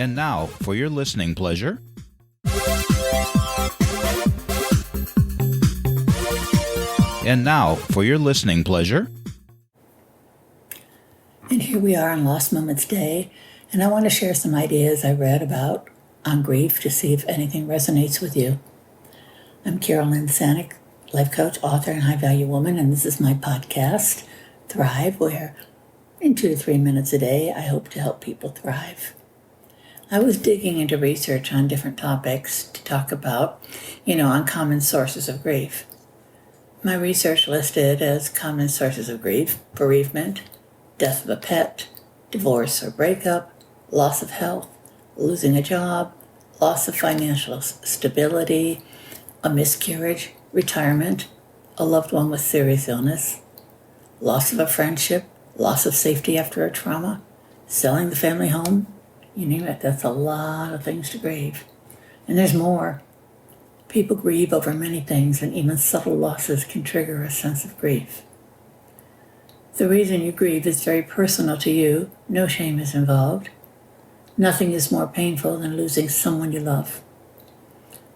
And now, for your listening pleasure, And here we are on Lost Moments Day, and I want to share some ideas I read about on grief to see if anything resonates with you. I'm Carolyn Sanic, life coach, author, and high-value woman, and this is my podcast, Thrive, where in 2 to 3 minutes a day, I hope to help people thrive. I was digging into research on different topics to talk about, uncommon sources of grief. My research listed as common sources of grief: bereavement, death of a pet, divorce or breakup, loss of health, losing a job, loss of financial stability, a miscarriage, retirement, a loved one with serious illness, loss of a friendship, loss of safety after a trauma, selling the family home. You name it, that's a lot of things to grieve. And there's more. People grieve over many things, and even subtle losses can trigger a sense of grief. The reason you grieve is very personal to you. No shame is involved. Nothing is more painful than losing someone you love.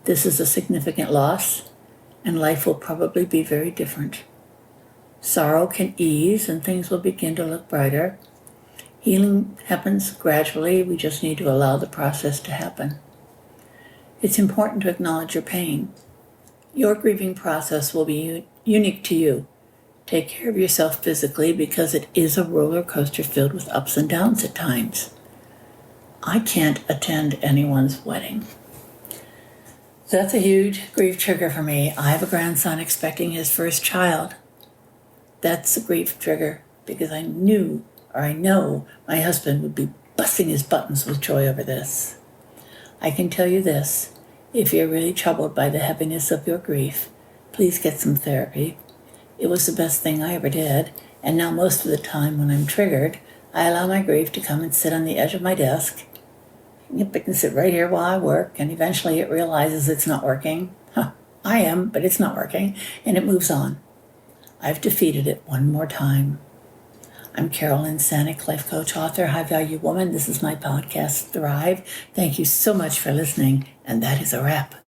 This is a significant loss, and life will probably be very different. Sorrow can ease, and things will begin to look brighter. Healing happens gradually. We just need to allow the process to happen. It's important to acknowledge your pain. Your grieving process will be unique to you. Take care of yourself physically, because it is a roller coaster filled with ups and downs at times. I can't attend anyone's wedding. That's a huge grief trigger for me. I have a grandson expecting his first child. That's a grief trigger, because I know my husband would be busting his buttons with joy over this. I can tell you this: if you're really troubled by the heaviness of your grief, please get some therapy. It was the best thing I ever did, and now most of the time when I'm triggered, I allow my grief to come and sit on the edge of my desk. It can sit right here while I work, and eventually it realizes it's not working. I am, but it's not working, and it moves on. I've defeated it one more time. I'm Carolyn Sanic, life coach, author, high-value woman. This is my podcast, Thrive. Thank you so much for listening, and that is a wrap.